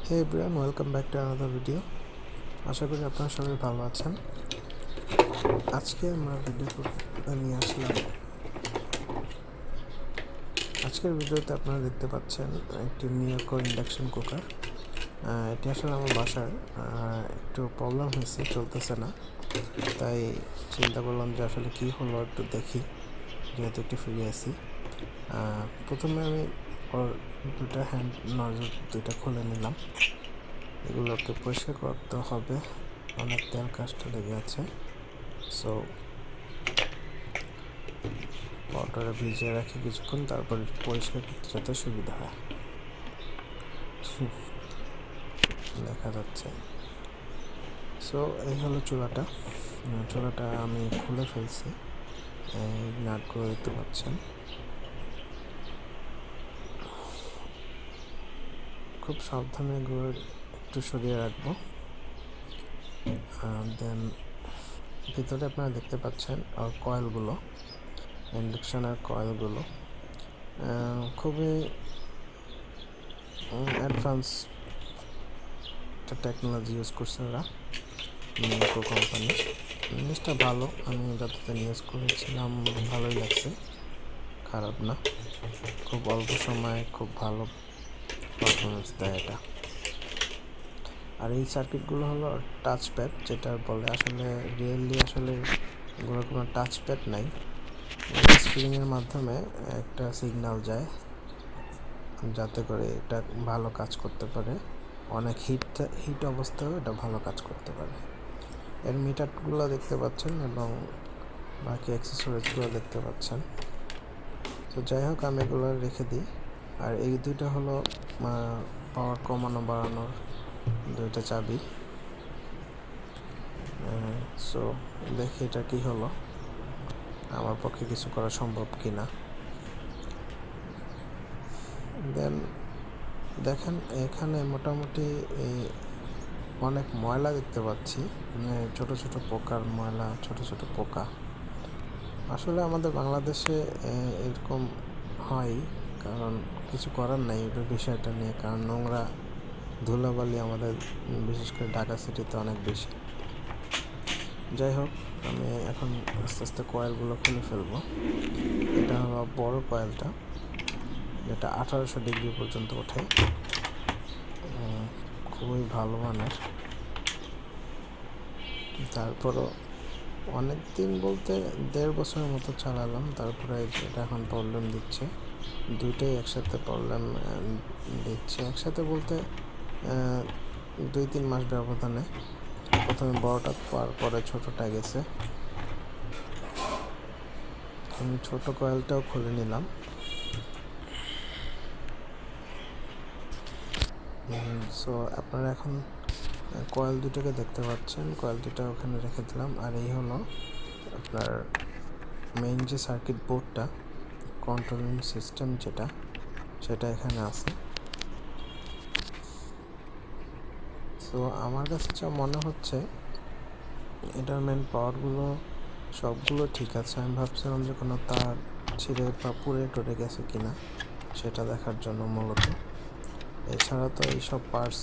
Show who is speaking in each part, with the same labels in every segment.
Speaker 1: Hey everyone, welcome back to another video. আশা করি আপনারা সবাই ভালো আছেন। আজকে আমরা নিয়ে আসলাম। আজকের ভিডিওতে আপনারা দেখতে পাচ্ছেন একটি মিয়াকো ইন্ডাকশন কুকার। এটি আসলে আমার বাসার একটু প্রবলেম হয়েছে, চলতেছে না, তাই চিন্তা করলাম যে আসলে কী হলো একটু দেখি, যেহেতু একটু ফ্রি আছি। প্রথমে আমি ওর দুটা হ্যান্ড নজর দুইটা খুলে নিলাম। এগুলোকে পরিষ্কার করতে হবে, অনেক তেল কাজটা লেগে আছে। সো পাউডারে ভিজিয়ে রাখি কিছুক্ষণ, তারপর পরিষ্কার করতে যাতে সুবিধা হয়। দেখা যাচ্ছে। সো এই হলো চুলাটা আমি খুলে ফেলছি। এই নাটগুলো দেখতে পাচ্ছেন, খুব সাবধানে এগুলো একটু সরিয়ে রাখবো। দেন ভিতরে আপনারা দেখতে পাচ্ছেন আর কয়েলগুলো, ইন্ডাকশনের কয়েলগুলো খুবই অ্যাডভান্স একটা টেকনোলজি ইউজ করছে ওরা, মিয়াকো কোম্পানি। জিনিসটা ভালো, আমি যতদিন ইউজ করেছিলাম ভালোই লাগছে, খারাপ না। খুব অল্প সময়ে খুব ভালো পারফরমেন্স দেয় এটা। আর এই সার্কিটগুলো হলো টাচ প্যাড, যেটা বলে আসলে আসলে এগুলোর কোনো টাচ প্যাড নাই। স্প্রিংয়ের মাধ্যমে একটা সিগন্যাল যায় যাতে করে এটা ভালো কাজ করতে পারে, অনেক হিট অবস্থায়ও এটা ভালো কাজ করতে পারে। এর মিটারগুলো দেখতে পাচ্ছেন এবং বাকি অ্যাক্সেসরিজগুলো দেখতে পাচ্ছেন। তো যাই হোক, আমি এগুলো রেখে দিই। আর এই দুইটা হলো পাওয়ার কমানো বাড়ানোর দুইটা চাবি। সো দেখি এটা কি হলো, আমার পক্ষে কিছু করা সম্ভব কি না। দেন দেখেন এখানে মোটামুটি অনেক ময়লা দেখতে পাচ্ছি, ছোট ছোট পোকার ময়লা, ছোট ছোট পোকা। আসলে আমাদের বাংলাদেশে এরকম হয়, কারণ কিছু করার নাই এই বিষয়টা নিয়ে, কারণ নোংরা ধুলাবালি আমাদের বিশেষ করে ঢাকা সিটিতে অনেক বেশি। যাই হোক, আমি এখন আস্তে আস্তে কয়েলগুলো খুলে ফেলবো। এটা হলো বড় কয়েলটা, যেটা 1800 ডিগ্রি পর্যন্ত ওঠে, খুবই ভালো মানের। তারপরও অনেক দিন বলতে 1.5 বছরের মতো চালালাম, তারপরে এটা এখন প্রবলেম দিচ্ছে। দুইটাই একসাথে প্রবলেম দিচ্ছে, একসাথে বলতে 2-3 মাস ব্যবধানে। প্রথমে বড়টা, পরে ছোটটা গেছে। আমি ছোট কয়েলটাও খুলে নিলাম। সো আপনারা এখন কয়েল দুটোকে দেখতে পাচ্ছেন, কয়েল দুটো ওখানে রেখে দিলাম। আর এই হলো আপনার মেইন যে সার্কিট বোর্ডটা, কন্ট্রোলিং সিস্টেম সেটা এখানে আছে। সো আমার কাছে যা মনে হচ্ছে এটার মেন পাওয়ারগুলো সবগুলো ঠিক আছে। আমি ভাবছিলাম যে কোনো তার ছিঁড়ে বা পুড়ে টরে গেছে কিনা সেটা দেখার জন্য মূলত। এছাড়া তো এইসব পার্টস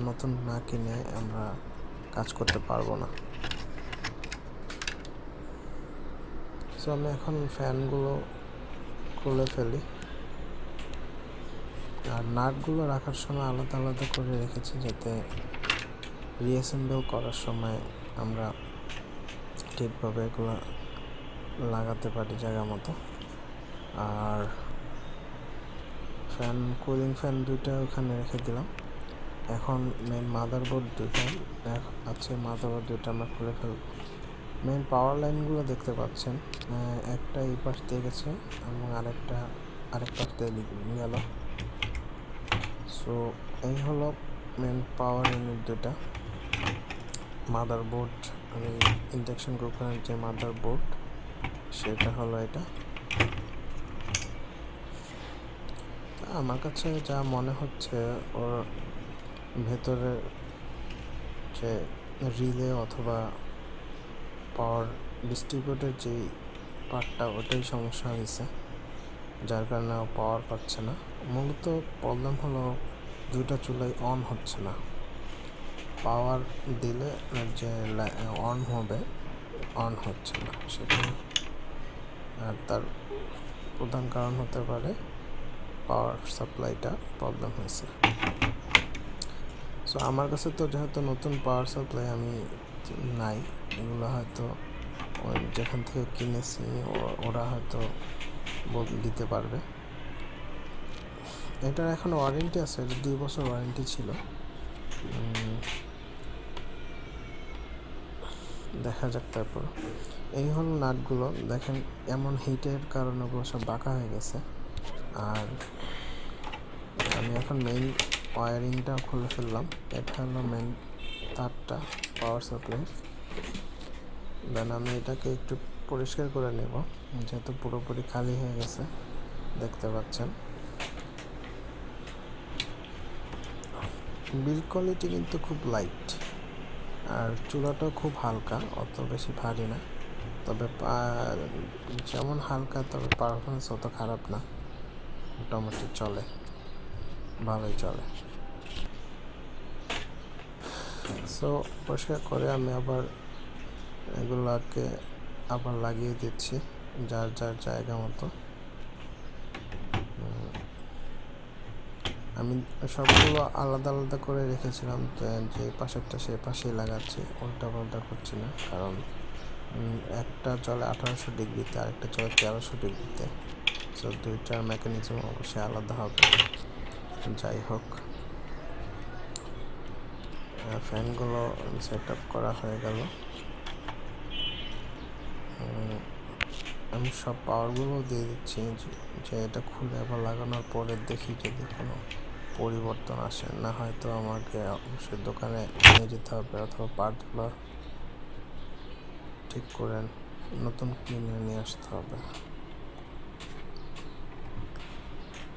Speaker 1: নতুন না কিনে আমরা কাজ করতে পারবো না। সো আমি এখন ফ্যানগুলো খুলে ফেলি। আর নাটগুলো রাখার সময় আলাদা আলাদা করে রেখেছি, যাতে রিঅ্যাসেম্বল করার সময় আমরা ঠিকভাবে এগুলো লাগাতে পারি জায়গা মতো। আর কুলিং ফ্যান দুইটা ওখানে রেখে দিলাম। এখন মেন মাদারবোর্ড দুইটা আছে, মাদারবোর্ড দুইটা আমরা খুলে ফেলব। মেন পাওয়ার লাইনগুলো দেখতে পাচ্ছেন, একটা এই পাশ দিয়ে গেছে এবং আরেক পাশ দিয়ে গেল। সো এই হলো মেন পাওয়ার ইউনিট দুটা। মাদারবোর্ড, আমি ইন্ডাকশন কুকারের যে মাদারবোর্ড সেটা হলো এটা। আমার কাছে যা মনে হচ্ছে, ওর ভেতরে যে রিলে অথবা পাওয়ার ডিস্ট্রিবিউটের যেই পার্টটা, ওটাই সমস্যা হয়েছে, যার কারণে ও পাওয়ার পাচ্ছে না। মূলত প্রবলেম হলো দুইটা চুলাই অন হচ্ছে না। পাওয়ার দিলে যে অন হবে, অন হচ্ছে না সেটাই। আর তার প্রধান কারণ হতে পারে পাওয়ার সাপ্লাইটা প্রবলেম হয়েছে। সো আমার কাছে তো যেহেতু নতুন পাওয়ার সাপ্লাই আমি নাই, এগুলো হয়তো যেখান থেকে কিনেছি ওরা হয়তো দিতে পারবে। এটার এখন ওয়ারেন্টি আছে, 2 বছর ওয়ারেন্টি ছিল। দেখা যাক। তারপর এই হলো নাটগুলো, দেখেন এমন হিটের কারণে ওগুলো সব বাঁকা হয়ে গেছে। আর আমি এখন মেইন ওয়ারিংটা খুলে ফেললাম। এটা হলো মেইন তারটা পাওয়ার সাপ্লাই। দেন আমি এটাকে একটু পরিষ্কার করে নেব, যেহেতু পুরোপুরি খালি হয়ে গেছে, দেখতে পাচ্ছেন। বিল্ড কোয়ালিটি কিন্তু খুব লাইট, আর চূড়াটাও খুব হালকা, অত বেশি ভারী না। তবে যেমন হালকা, তবে পারফরমেন্স অত খারাপ না, মোটামুটি চলে, ভালোই চলে। সো পরিষ্কার করে আমি আবার এগুলাকে আবার লাগিয়ে দিচ্ছি যার যার জায়গা মতো। আমি সবগুলো আলাদা আলাদা করে রেখেছিলাম, যে পাশেরটা সে পাশেই লাগাচ্ছি, উল্টা পাল্টা করছি না। কারণ একটা চলে 1800 ডিগ্রিতে, আরেকটা চলে 1300 ডিগ্রিতে। সো দুইটার মেকানিজম অবশ্যই আলাদা হবে। যাই হোক, ফ্যানগুলো সেট আপ করা হয়ে গেল। আমি সব পাওয়ারগুলো দিয়ে দিচ্ছি, যে এটা খুলে আবার লাগানোর পরে দেখি যদি কোনো পরিবর্তন আসে। না হয়তো আমাকে অবশ্যই দোকানে নিয়ে যেতে হবে, অথবা পার্টগুলো ঠিক করে নতুন কিনে নিয়ে আসতে হবে।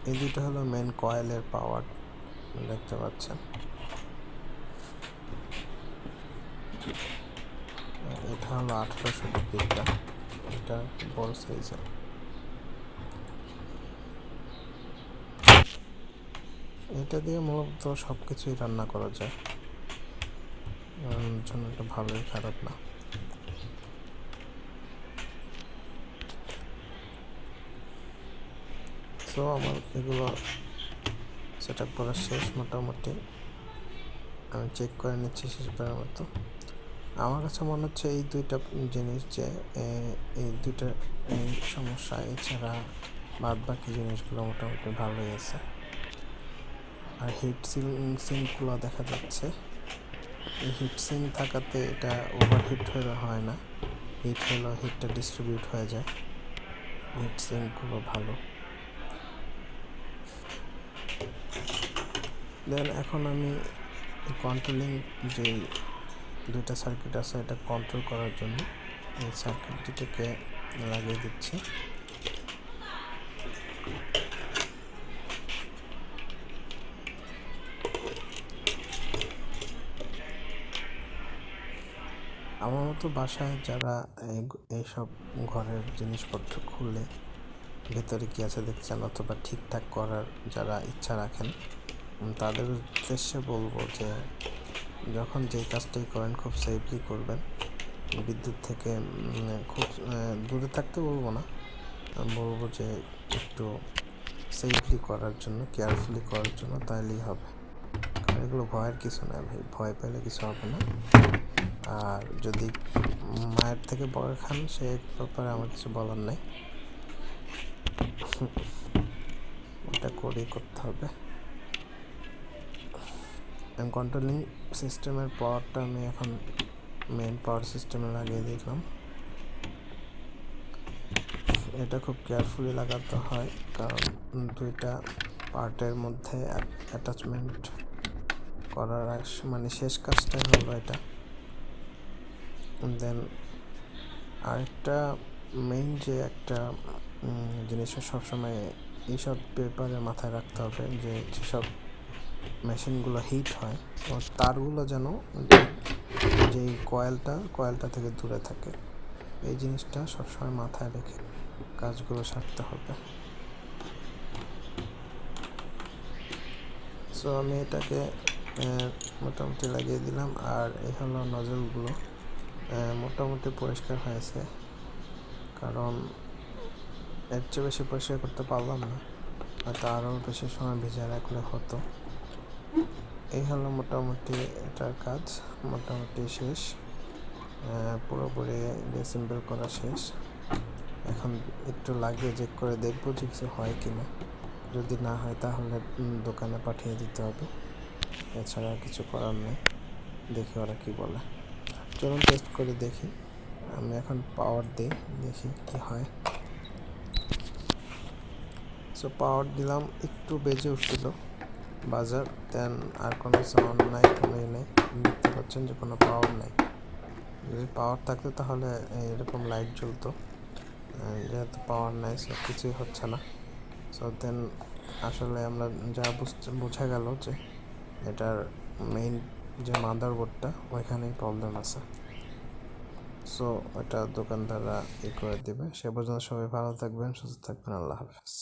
Speaker 1: এই দুটো হলো মেন কয়েলের পাওয়ার, দেখতে পাচ্ছেন। এটা হলো 1800 ডিগ্রিটা, এটা বড় সাইজের। এটা দিয়ে মূলত সব কিছুই রান্না করা যায়, জন্য এটা ভালোই, খারাপ না। সো আমার এগুলো সেট আপ করা শেষ মোটামুটি। আমি চেক করে নিচ্ছি শেষবারের মতো। আমার কাছে মনে হচ্ছে এই দুইটা জিনিস, যে এই দুইটা এই সমস্যা, এছাড়া বাদ বাকি জিনিসগুলো মোটামুটি ভালোই আছে। আর হিট সিঙ্কগুলো দেখা যাচ্ছে, এই হিট সিঙ্ক থাকাতে এটা ওভারহিট হলে হয় না, হিটটা ডিস্ট্রিবিউট হয়ে যায়। হিট সিঙ্কগুলো ভালো। দেন এখন আমি কন্ট্রোলিং যেই দুইটা সার্কিট আছে, এটা কন্ট্রোল করার জন্য এই সার্কিট দুটোকে লাগিয়ে দিচ্ছি। আমার মতো বাসায় যারা এইসব ঘরের জিনিসপত্র খুলে ভেতরে কী আছে দেখতে চান, অথবা ঠিকঠাক করার যারা ইচ্ছা রাখেন, তাদের উদ্দেশ্যে বলবো যে যখন যেই কাজটাই করেন খুব সেফলি করবেন। বিদ্যুৎ থেকে খুব দূরে থাকতে বলবো না, আমি বলবো যে একটু সেফলি করার জন্য, কেয়ারফুলি করার জন্য, তাইলেই হবে। কারণ এগুলো ভয়ের কিছু না ভাই, ভয় পেলে কিছু হবে না। আর যদি মায়ের থেকে বড় খান, সে ব্যাপারে আমার কিছু বলার নাই, ওটা করেই করতে হবে। কন্ট্রোলিং সিস্টেমের পাওয়ারটা আমি এখন মেন পাওয়ার সিস্টেমে লাগিয়ে দিলাম। এটা খুব কেয়ারফুলি লাগাতে হয়, কারণ দুইটা পার্টের মধ্যে অ্যাটাচমেন্ট করার মানে শেষ কাজটাই হলো এটা। দেন আরেকটা মেইন যে একটা জিনিস সবসময় এইসব ব্যাপারে মাথায় রাখতে হবে, যে যেসব মেশিনগুলো হিট হয়, ওর তারগুলো যেন যেই কয়েলটা থেকে দূরে থাকে। এই জিনিসটা সবসময় মাথায় রেখে কাজগুলো সারতে হবে। সো আমি এটাকে মোটামুটি লাগিয়ে দিলাম। আর এই হলো নজলগুলো, মোটামুটি পরিষ্কার হয়েছে, কারণ এর চেয়ে বেশি পরিষ্কার করতে পারলাম না, হয়তো আরও বেশি সময় ভিজে রাখলে হতো। এই হলো মোটামুটি এটার কাজ, মোটামুটি শেষ, পুরোপুরি ডিসেম্বল করা শেষ। এখন একটু লাগিয়ে চেক করে দেখবো যে কিছু হয় কি না। যদি না হয় তাহলে দোকানে পাঠিয়ে দিতে হবে, এছাড়া কিছু করার নেই। দেখি ওরা কি বলে, চলুন টেস্ট করে দেখি। আমি এখন পাওয়ার দিই, দেখি কি হয়। সো পাওয়ার দিলাম, একটু বেজে উঠছিল বাজার, দেন আর কোনো সাউন্ড নাই, কোনোই নেই। দেখতে পাচ্ছেন যে কোনো পাওয়ার নেই। যদি পাওয়ার থাকতো তাহলে এরকম লাইট জ্বলতো, যেহেতু পাওয়ার নাই সব কিছুই হচ্ছে না। সো দেন আসলে আমরা যা বোঝা গেল যে এটার মেইন যে মাদারবোর্ডটা ওইখানেই প্রবলেম আছে। সো ওটা দোকানদাররা করে দেবে। সে পর্যন্ত সবাই ভালো থাকবেন, সুস্থ থাকবেন, আল্লাহ হাফেজ।